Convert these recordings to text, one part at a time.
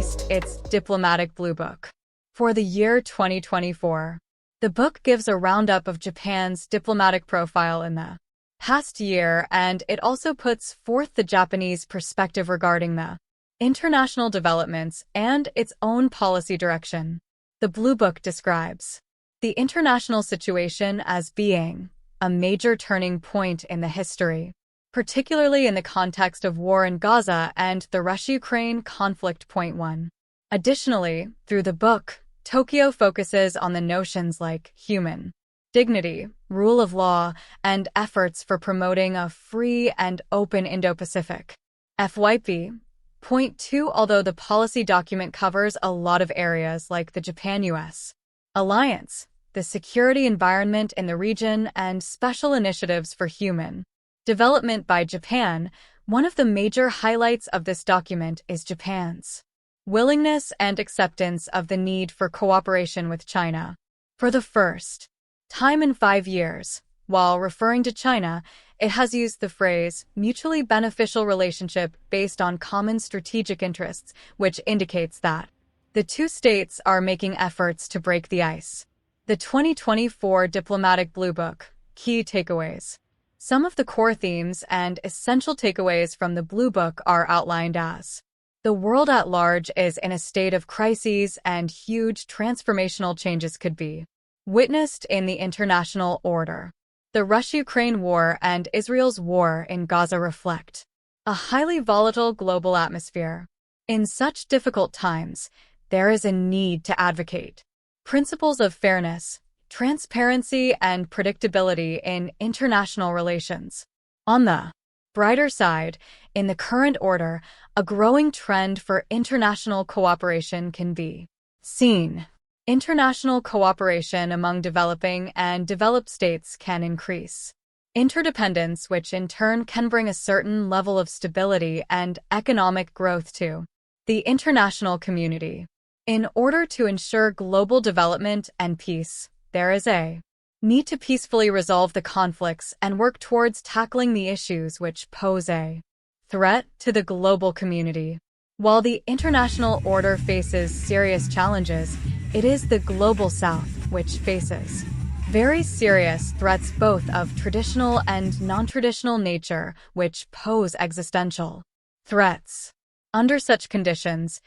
released its Diplomatic Blue Book for the year 2024. The book gives a roundup of Japan's diplomatic profile in the past year, and it also puts forth the Japanese perspective regarding the international developments and its own policy direction. The Blue Book describes the international situation as being a major turning point in the history, particularly in the context of war in Gaza and the Russia-Ukraine conflict. Point 1. Additionally, through the book, Tokyo focuses on the notions like human dignity, rule of law, and efforts for promoting a free and open Indo-Pacific. FYP. Point 2. Although the policy document covers a lot of areas like the Japan-US alliance, the security environment in the region, and special initiatives for human development by Japan, one of the major highlights of this document is Japan's willingness and acceptance of the need for cooperation with China. For the first time in 5 years, while referring to China, it has used the phrase mutually beneficial relationship based on common strategic interests, which indicates that the two states are making efforts to break the ice. The 2024 Diplomatic Blue Book. Key takeaways. Some of the core themes and essential takeaways from the Blue Book are outlined as: the world at large is in a state of crises and huge transformational changes could be witnessed in the international order. The Russia-Ukraine war and Israel's war in Gaza reflect a highly volatile global atmosphere. In such difficult times, there is a need to advocate principles of fairness, transparency, and predictability in international relations. On the brighter side, in the current order, a growing trend for international cooperation can be seen. International cooperation among developing and developed states can increase interdependence, which in turn can bring a certain level of stability and economic growth to the international community. In order to ensure global development and peace, there is a need to peacefully resolve the conflicts and work towards tackling the issues which pose a threat to the global community. While the international order faces serious challenges, it is the Global South which faces very serious threats, both of traditional and non-traditional nature, which pose existential threats. Under such conditions,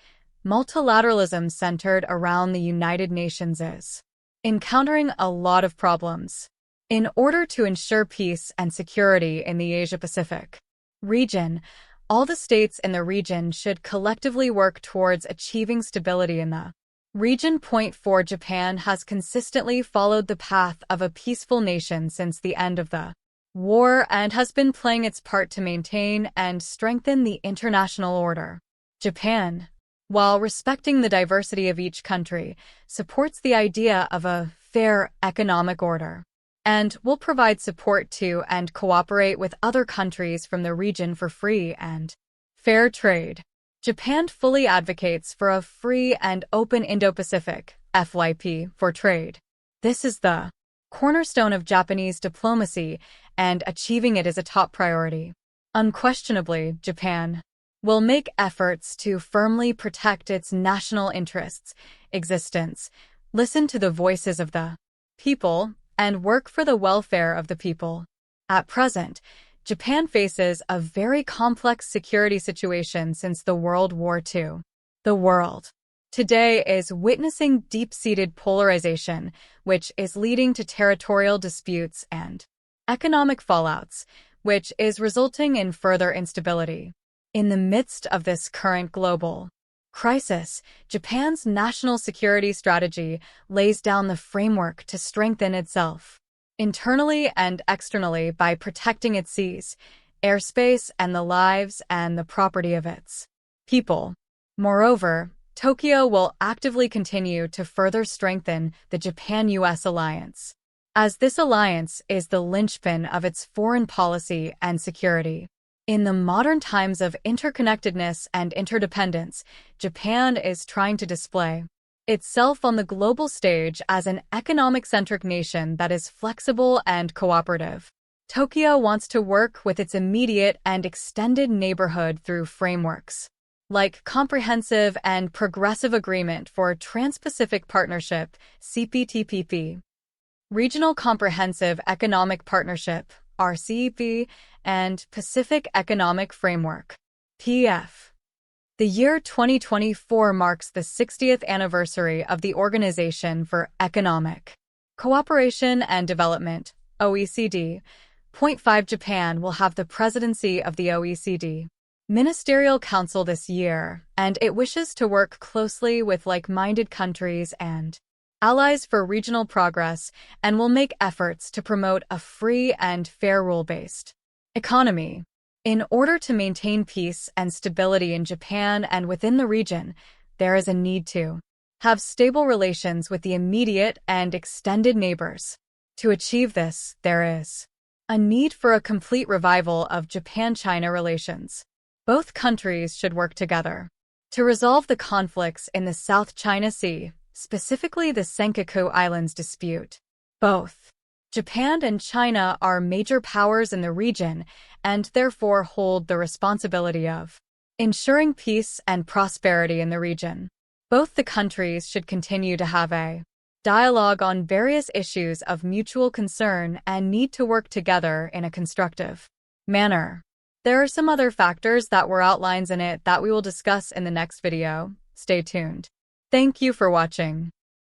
multilateralism centered around the United Nations is encountering a lot of problems. In order to ensure peace and security in the Asia-Pacific region, all the states in the region should collectively work towards achieving stability in the region. Point 4. Japan has consistently followed the path of a peaceful nation since the end of the war and has been playing its part to maintain and strengthen the international order. Japan, while respecting the diversity of each country, supports the idea of a fair economic order and will provide support to and cooperate with other countries from the region for free and fair trade. Japan fully advocates for a free and open Indo-Pacific (FYP) for trade. This is the cornerstone of Japanese diplomacy, and achieving it is a top priority. Unquestionably, Japan will make efforts to firmly protect its national interests, existence, listen to the voices of the people, and work for the welfare of the people. At present, Japan faces a very complex security situation since the World War II. The world today is witnessing deep-seated polarization, which is leading to territorial disputes and economic fallouts, which is resulting in further instability. In the midst of this current global crisis, Japan's national security strategy lays down the framework to strengthen itself internally and externally by protecting its seas, airspace, and the lives and the property of its people. Moreover, Tokyo will actively continue to further strengthen the Japan-US alliance, as this alliance is the linchpin of its foreign policy and security. In the modern times of interconnectedness and interdependence, Japan is trying to display itself on the global stage as an economic-centric nation that is flexible and cooperative. Tokyo wants to work with its immediate and extended neighborhood through frameworks like Comprehensive and Progressive Agreement for Trans-Pacific Partnership, CPTPP, Regional Comprehensive Economic Partnership, RCEP, and Pacific Economic Framework, PF. The year 2024 marks the 60th anniversary of the Organization for Economic Cooperation and Development, OECD. Point 5 Japan will have the presidency of the OECD Ministerial Council this year, and it wishes to work closely with like-minded countries and allies for regional progress and will make efforts to promote a free and fair rule-based economy. In order to maintain peace and stability in Japan and within the region, there is a need to have stable relations with the immediate and extended neighbors. To achieve this, there is a need for a complete revival of Japan-China relations. Both countries should work together to resolve the conflicts in the South China Sea, specifically the Senkaku Islands dispute. Both Japan and China are major powers in the region and therefore hold the responsibility of ensuring peace and prosperity in the region. Both the countries should continue to have a dialogue on various issues of mutual concern and need to work together in a constructive manner. There are some other factors that were outlines in it that we will discuss in the next video. Stay tuned. Thank you for watching.